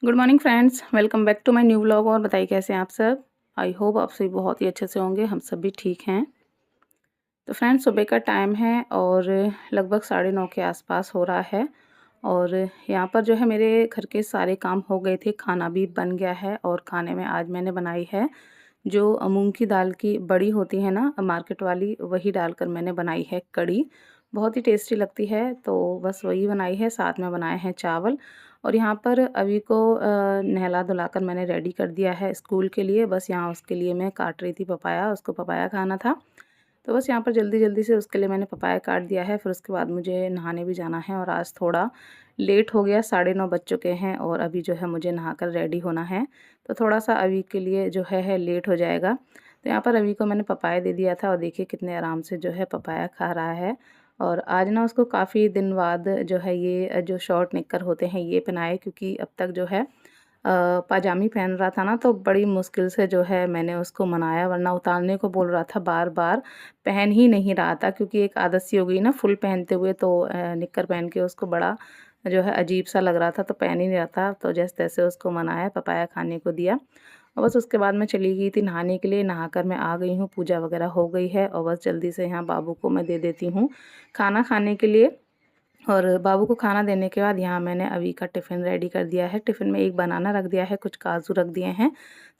Good morning friends, welcome back to my new vlog. और बताइए कैसे हैं आप सब। आई होप आप सभी बहुत ही अच्छे से होंगे। हम सब भी ठीक हैं। तो फ्रेंड्स, सुबह का टाइम है और लगभग 9:30 के आसपास हो रहा है। और यहाँ पर जो है मेरे घर के सारे काम हो गए थे, खाना भी बन गया है। और खाने में आज मैंने बनाई है जो मूंग की दाल की बड़ी होती है ना, मार्केट वाली, वही डालकर मैंने बनाई है कड़ी। बहुत ही टेस्टी लगती है, तो बस वही बनाई है। साथ में बनाए हैं चावल। और यहाँ पर अभी को नहला धुलाकर मैंने रेडी कर दिया है स्कूल के लिए। बस यहाँ उसके लिए मैं काट रही थी पपाया, उसको पपाया खाना था। तो बस यहाँ पर जल्दी जल्दी से उसके लिए मैंने पपाया काट दिया है। फिर उसके बाद मुझे नहाने भी जाना है और आज थोड़ा लेट हो गया, 9:30 बज चुके हैं और अभी जो है मुझे नहाकर रेडी होना है। तो थोड़ा सा अभी के लिए जो है लेट हो जाएगा। तो यहाँ पर अभी को मैंने पपाया दे दिया था और देखिए कितने आराम से जो है पपाया खा रहा है। और आज ना उसको काफ़ी दिन बाद जो है ये जो शॉर्ट निक्कर होते हैं ये पहनाए, क्योंकि अब तक जो है पाजामी पहन रहा था ना, तो बड़ी मुश्किल से जो है मैंने उसको मनाया, वरना उतारने को बोल रहा था बार बार, पहन ही नहीं रहा था। क्योंकि एक आदत सी हो गई ना फुल पहनते हुए, तो निक्कर पहन के उसको बड़ा जो है अजीब सा लग रहा था, तो पहन ही नहीं रहा था। तो जैसे तैसे उसको मनाया, पपाया खाने को दिया और बस उसके बाद मैं चली गई थी नहाने के लिए। नहाकर मैं आ गई हूँ, पूजा वगैरह हो गई है और बस जल्दी से यहाँ बाबू को मैं दे देती हूँ खाना खाने के लिए। और बाबू को खाना देने के बाद यहाँ मैंने अभी का टिफ़िन रेडी कर दिया है। टिफ़िन में एक बनाना रख दिया है, कुछ काजू रख दिए हैं,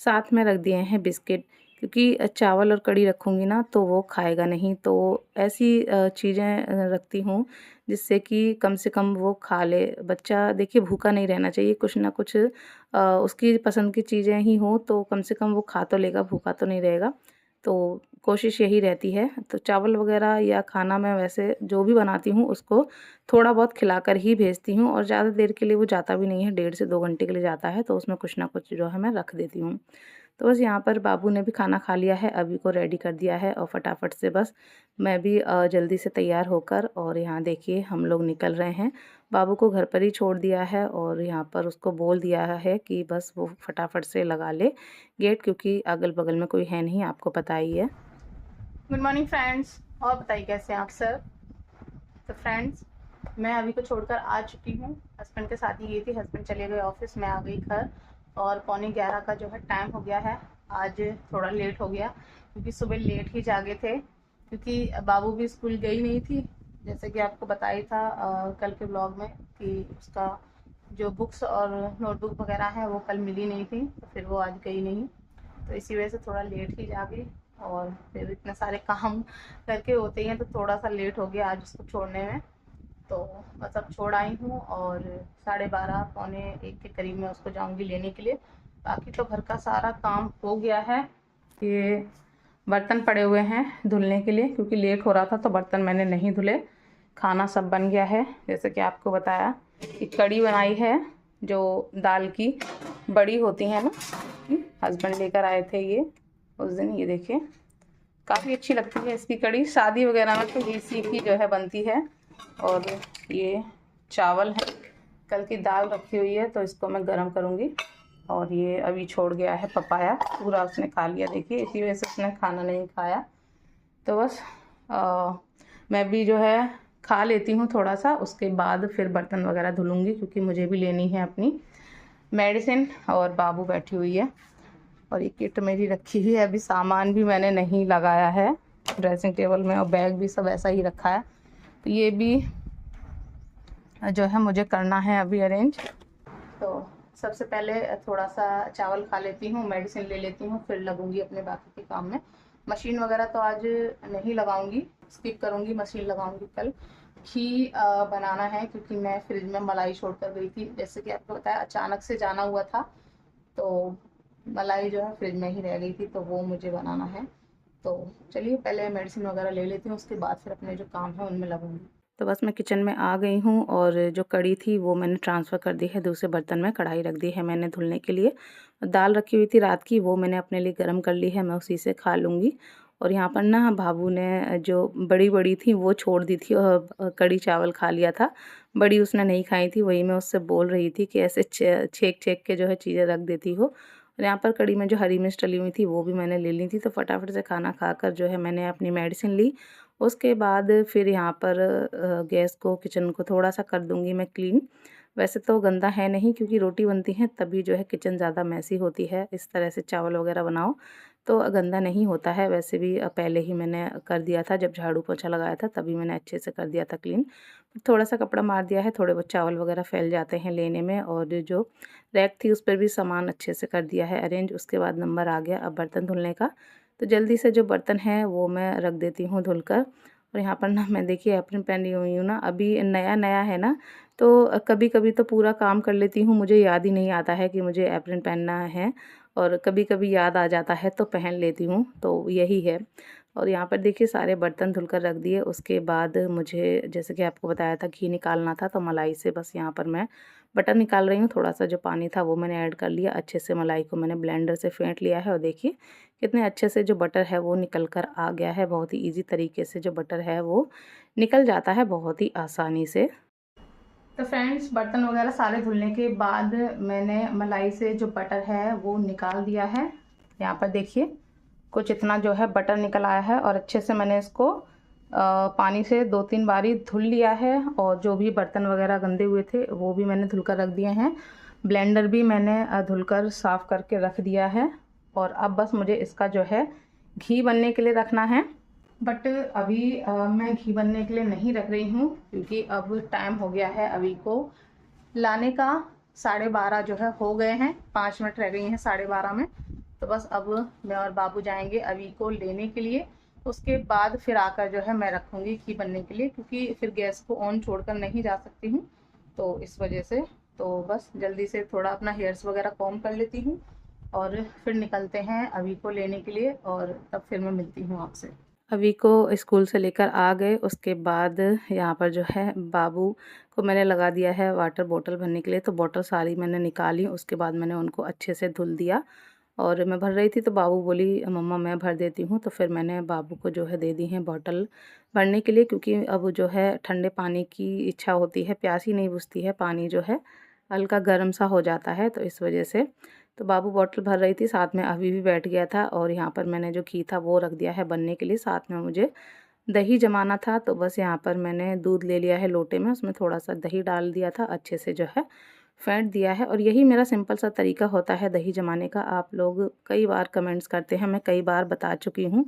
साथ में रख दिए हैं बिस्किट। क्योंकि चावल और कड़ी रखूँगी ना तो वो खाएगा नहीं, तो ऐसी चीज़ें रखती हूँ जिससे कि कम से कम वो खा ले। बच्चा देखिए भूखा नहीं रहना चाहिए, कुछ ना कुछ उसकी पसंद की चीज़ें ही हों तो कम से कम वो खा तो लेगा, भूखा तो नहीं रहेगा। तो कोशिश यही रहती है। तो चावल वगैरह या खाना मैं वैसे जो भी बनाती हूँ उसको थोड़ा बहुत खिलाकर ही भेजती हूँ। और ज़्यादा देर के लिए वो जाता भी नहीं है, 1.5 से 2 घंटे के लिए जाता है, तो उसमें कुछ ना कुछ जो है मैं रख देती हूँ। तो बस यहाँ पर बाबू ने भी खाना खा लिया है, अभी को रेडी कर दिया है और फटाफट से बस मैं भी जल्दी से तैयार होकर और यहाँ देखिए हम लोग निकल रहे हैं। बाबू को घर पर ही छोड़ दिया है और यहाँ पर उसको बोल दिया है कि बस वो फटाफट से लगा ले गेट, क्योंकि अगल बगल में कोई है नहीं, आपको पता ही है। गुड मॉर्निंग फ्रेंड्स, और बताइए कैसे हैं आप सर। तो फ्रेंड्स, मैं अभी को छोड़कर आ चुकी हूँ। हस्बैंड के साथ ही गई थी, हस्बैंड चले गए ऑफिस, मैं आ गई घर। और 11:15 का जो है टाइम हो गया है। आज थोड़ा लेट हो गया क्योंकि सुबह लेट ही जागे थे, क्योंकि बाबू भी स्कूल गई नहीं थी। जैसे कि आपको बताया था कल के ब्लॉग में कि उसका जो बुक्स और नोटबुक वगैरह है वो कल मिली नहीं थी, तो फिर वो आज गई नहीं। तो इसी वजह से थोड़ा लेट ही जागे और फिर इतने सारे काम करके होते ही हैं, तो थोड़ा सा लेट हो गया आज उसको छोड़ने में। तो बस अब छोड़ आई हूँ और 12:30 पौने 1 के करीब में उसको जाऊंगी लेने के लिए। बाकी तो घर का सारा काम हो गया है। ये बर्तन पड़े हुए हैं धुलने के लिए, क्योंकि लेट हो रहा था तो बर्तन मैंने नहीं धुले। खाना सब बन गया है, जैसे कि आपको बताया कि कड़ी बनाई है जो दाल की बड़ी होती है ना, हस्बैंड लेकर आए थे ये उस दिन। ये देखिए काफ़ी अच्छी लगती है इसकी कड़ी, शादी वगैरह में तो इसी की जो है बनती है। और ये चावल है, कल की दाल रखी हुई है तो इसको मैं गरम करूँगी। और ये अभी छोड़ गया है पपाया, पूरा उसने खा लिया, देखिए इसी वजह से उसने खाना नहीं खाया। तो बस मैं भी जो है खा लेती हूँ थोड़ा सा, उसके बाद फिर बर्तन वगैरह धुलूँगी, क्योंकि मुझे भी लेनी है अपनी मेडिसिन। और बाबू बैठी हुई है और ये किट मेरी रखी हुई है, अभी सामान भी मैंने नहीं लगाया है ड्रेसिंग टेबल में, और बैग भी सब ऐसा ही रखा है। तो ये भी जो है मुझे करना है अभी अरेंज। तो सबसे पहले थोड़ा सा चावल खा लेती हूँ, मेडिसिन ले लेती हूँ, फिर लगूंगी अपने बाकी के काम में। मशीन वगैरह तो आज नहीं लगाऊंगी, स्किप करूंगी, मशीन लगाऊंगी कल। घी बनाना है, क्योंकि मैं फ्रिज में मलाई छोड़ कर गई थी, जैसे कि आपको बताया अचानक से जाना हुआ था, तो मलाई जो है फ्रिज में ही रह गई थी, तो वो मुझे बनाना है। तो चलिए पहले मेडिसिन वगैरह ले लेती हूँ, उसके बाद फिर अपने जो काम है उनमें लगूंगी। तो बस मैं किचन में आ गई हूँ और जो कड़ी थी वो मैंने ट्रांसफ़र कर दी है दूसरे बर्तन में, कढ़ाई रख दी है मैंने धुलने के लिए। दाल रखी हुई थी रात की, वो मैंने अपने लिए गर्म कर ली है, मैं उसी से खा लूँगी। और यहाँ पर ना बाबू ने जो बड़ी बड़ी थी वो छोड़ दी थी और कड़ी चावल खा लिया था। बड़ी उसने नहीं खाई थी, वही मैं उससे बोल रही थी कि ऐसे छेक छेक के जो है चीज़ें रख देती हो। और यहाँ पर कड़ी में जो हरी मिर्च डली हुई थी वो भी मैंने ले ली थी। तो फटाफट से खाना खाकर जो है मैंने अपनी मेडिसिन ली। उसके बाद फिर यहाँ पर गैस को, किचन को थोड़ा सा कर दूँगी मैं क्लीन। वैसे तो गंदा है नहीं, क्योंकि रोटी बनती है तभी जो है किचन ज़्यादा मैसी होती है। इस तरह से चावल वगैरह बनाओ तो गंदा नहीं होता है। वैसे भी पहले ही मैंने कर दिया था, जब झाड़ू पोछा लगाया था तभी मैंने अच्छे से कर दिया था क्लीन। थोड़ा सा कपड़ा मार दिया है, थोड़े बहुत चावल वगैरह फैल जाते हैं लेने में, और जो रैक थी उस पर भी सामान अच्छे से कर दिया है अरेंज। उसके बाद नंबर आ गया अब बर्तन धुलने का। तो जल्दी से जो बर्तन हैं वो मैं रख देती हूँ धुलकर। और यहाँ पर ना मैं देखिए एप्रन पहनी हुई हूँ ना, अभी नया नया है ना, तो कभी कभी तो पूरा काम कर लेती हूँ, मुझे याद ही नहीं आता है कि मुझे एप्रन पहनना है, और कभी कभी याद आ जाता है तो पहन लेती हूँ, तो यही है। और यहाँ पर देखिए सारे बर्तन धुलकर रख दिए। उसके बाद मुझे जैसे कि आपको बताया था घी निकालना था, तो मलाई से बस यहाँ पर मैं बटर निकाल रही हूँ। थोड़ा सा जो पानी था वो मैंने ऐड कर लिया, अच्छे से मलाई को मैंने ब्लेंडर से फेंट लिया है, और देखिए कितने अच्छे से जो बटर है वो निकल कर आ गया है। बहुत ही ईजी तरीके से जो बटर है वो निकल जाता है बहुत ही आसानी से। तो फ्रेंड्स बर्तन वगैरह सारे धुलने के बाद मैंने मलाई से जो बटर है वो निकाल दिया है। यहाँ पर देखिए कुछ इतना जो है बटर निकल आया है, और अच्छे से मैंने इसको पानी से 2-3 बारी धुल लिया है। और जो भी बर्तन वगैरह गंदे हुए थे वो भी मैंने धुलकर रख दिए हैं। ब्लेंडर भी मैंने धुलकर साफ़ करके रख दिया है। और अब बस मुझे इसका जो है घी बनने के लिए रखना है। बट अभी मैं घी बनने के लिए नहीं रख रही हूँ, क्योंकि अब टाइम हो गया है अभी को लाने का। 12:30 जो है हो गए हैं, 5 मिनट रह गई हैं 12:30 में। तो बस अब मैं और बाबू जाएंगे अभी को लेने के लिए। उसके बाद फिर आकर जो है मैं रखूँगी घी बनने के लिए, क्योंकि फिर गैस को ऑन छोड़कर नहीं जा सकती हूँ, तो इस वजह से। तो बस जल्दी से थोड़ा अपना हेयर्स वगैरह कॉम्ब कर लेती हूँ, और फिर निकलते हैं अभी को लेने के लिए, और तब फिर मैं मिलती हूँ आपसे। अभी को स्कूल से लेकर आ गए, उसके बाद यहाँ पर जो है बाबू को मैंने लगा दिया है वाटर बॉटल भरने के लिए। तो बॉटल सारी मैंने निकाली, उसके बाद मैंने उनको अच्छे से धुल दिया। और मैं भर रही थी तो बाबू बोली मम्मा मैं भर देती हूँ, तो फिर मैंने बाबू को जो है दे दी है बॉटल भरने के लिए, क्योंकि अब जो है ठंडे पानी की इच्छा होती है, प्यास ही नहीं बुझती है, पानी जो है हल्का गर्म सा हो जाता है, तो इस वजह से। तो बाबू बॉटल भर रही थी, साथ में अभी भी बैठ गया था। और यहाँ पर मैंने जो घी था वो रख दिया है बनने के लिए। साथ में मुझे दही जमाना था, तो बस यहाँ पर मैंने दूध ले लिया है लोटे में, उसमें थोड़ा सा दही डाल दिया था, अच्छे से जो है फेंट दिया है। और यही मेरा सिंपल सा तरीका होता है दही जमाने का। आप लोग कई बार कमेंट्स करते हैं, मैं कई बार बता चुकी हूँ,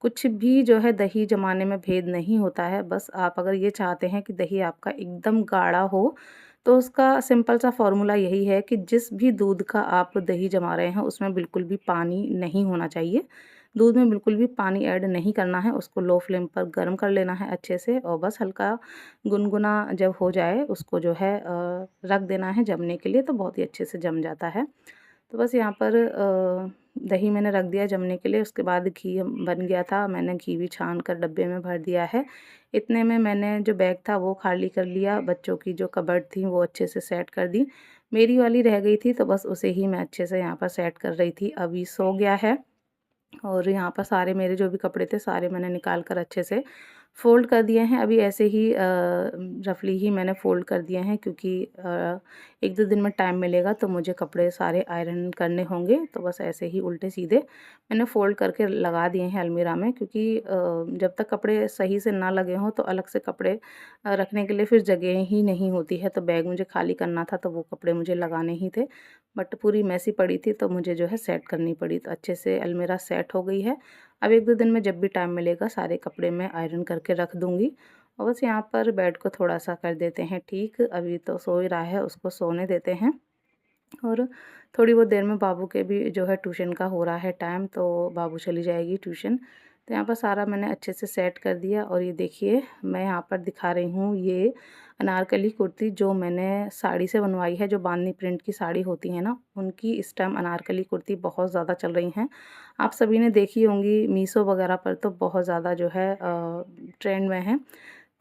कुछ भी जो है दही जमाने में भेद नहीं होता है। बस आप अगर ये चाहते हैं कि दही आपका एकदम गाढ़ा हो, तो उसका सिंपल सा फॉर्मूला यही है कि जिस भी दूध का आप दही जमा रहे हैं उसमें बिल्कुल भी पानी नहीं होना चाहिए। दूध में बिल्कुल भी पानी ऐड नहीं करना है, उसको लो फ्लेम पर गर्म कर लेना है अच्छे से, और बस हल्का गुनगुना जब हो जाए उसको जो है रख देना है जमने के लिए, तो बहुत ही अच्छे से जम जाता है। तो बस यहाँ पर दही मैंने रख दिया जमने के लिए। उसके बाद घी बन गया था, मैंने घी भी छान कर डब्बे में भर दिया है। इतने में मैंने जो बैग था वो खाली कर लिया, बच्चों की जो कबर्ड थी वो अच्छे से सेट कर दी। मेरी वाली रह गई थी, तो बस उसे ही मैं अच्छे से यहाँ पर सेट कर रही थी। अभी सो गया है। और यहाँ पर सारे मेरे जो भी कपड़े थे सारे मैंने निकाल कर अच्छे से फ़ोल्ड कर दिए हैं। अभी ऐसे ही रफली ही मैंने फ़ोल्ड कर दिए हैं, क्योंकि 1-2 दिन में टाइम मिलेगा तो मुझे कपड़े सारे आयरन करने होंगे। तो बस ऐसे ही उल्टे सीधे मैंने फ़ोल्ड करके लगा दिए हैं अलमीरा में, क्योंकि जब तक कपड़े सही से ना लगे हों तो अलग से कपड़े रखने के लिए फिर जगह ही नहीं होती है। तो बैग मुझे खाली करना था, तो वो कपड़े मुझे लगाने ही थे, बट पूरी मैसी पड़ी थी तो मुझे जो है सेट करनी पड़ी। तो अच्छे से अलमीरा सेट हो गई है। अब 1-2 दिन में जब भी टाइम मिलेगा सारे कपड़े मैं आयरन करके रख दूँगी। और बस यहाँ पर बेड को थोड़ा-सा कर देते हैं ठीक, अभी तो सो ही रहा है, उसको सोने देते हैं। और थोड़ी बहुत देर में बाबू के भी जो है ट्यूशन का हो रहा है टाइम, तो बाबू चली जाएगी ट्यूशन। तो यहाँ पर सारा मैंने अच्छे से सेट कर दिया। और ये देखिए मैं यहाँ पर दिखा रही हूँ ये अनारकली कुर्ती जो मैंने साड़ी से बनवाई है। जो बांधनी प्रिंट की साड़ी होती है ना, उनकी इस टाइम अनारकली कुर्ती बहुत ज़्यादा चल रही हैं। आप सभी ने देखी होंगी मीशो वगैरह पर, तो बहुत ज़्यादा जो है ट्रेंड में है।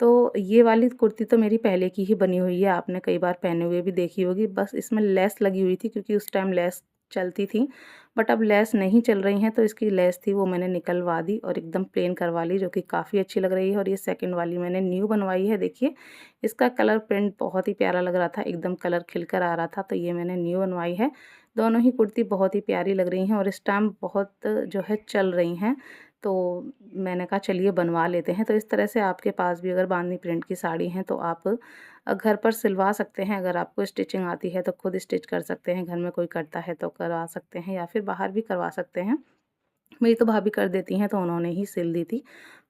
तो ये वाली कुर्ती तो मेरी पहले की ही बनी हुई है, आपने कई बार पहने हुए भी देखी होगी। बस इसमें लेस लगी हुई थी, क्योंकि उस टाइम लेस चलती थी, बट अब लेस नहीं चल रही हैं, तो इसकी लेस थी वो मैंने निकलवा दी और एकदम प्लेन करवा ली, जो कि काफ़ी अच्छी लग रही है। और ये सेकंड वाली मैंने न्यू बनवाई है। देखिए इसका कलर प्रिंट बहुत ही प्यारा लग रहा था, एकदम कलर खिलकर आ रहा था, तो ये मैंने न्यू बनवाई है। दोनों ही कुर्ती बहुत ही प्यारी लग रही हैं और इस टाइम बहुत जो है चल रही हैं, तो मैंने कहा चलिए बनवा लेते हैं। तो इस तरह से आपके पास भी अगर बांधनी प्रिंट की साड़ी हैं तो आप घर पर सिलवा सकते हैं। अगर आपको स्टिचिंग आती है तो खुद स्टिच कर सकते हैं, घर में कोई करता है तो करवा सकते हैं या फिर बाहर भी करवा सकते हैं। मेरी तो भाभी कर देती हैं तो उन्होंने ही सिल दी थी।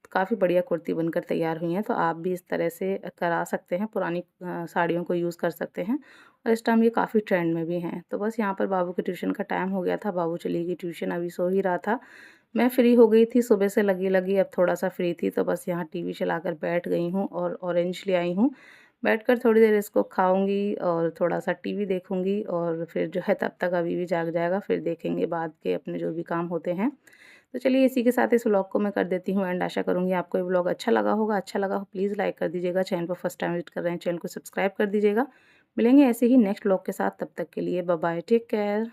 तो काफ़ी बढ़िया कुर्ती बनकर तैयार हुई हैं, तो आप भी इस तरह से करा सकते हैं, पुरानी साड़ियों को यूज़ कर सकते हैं और इस टाइम ये काफ़ी ट्रेंड में भी हैं। तो बस यहाँ पर बाबू के ट्यूशन का टाइम हो गया था, बाबू चली गई ट्यूशन, अभी सो ही रहा था। मैं फ्री हो गई थी, सुबह से लगी-लगी अब थोड़ा-सा फ्री थी तो बस यहाँ टीवी चलाकर बैठ गई हूँ और ऑरेंज ले आई हूँ। बैठकर थोड़ी देर इसको खाऊँगी और थोड़ा-सा टीवी देखूँगी और फिर जो है तब तक अभी भी जाग जाएगा, फिर देखेंगे बाद के अपने जो भी काम होते हैं। तो चलिए इसी के साथ इस व्लॉग को मैं कर देती हूँ एंड आशा करूँगी आपको ये व्लॉग अच्छा लगा होगा। अच्छा लगा हो प्लीज़ लाइक कर दीजिएगा, चैनल पर फर्स्ट टाइम विज़िट कर रहे हैं चैनल को सब्सक्राइब कर दीजिएगा। मिलेंगे ऐसे ही नेक्स्ट व्लॉग के साथ, तब तक के लिए बाय बाय, टेक केयर।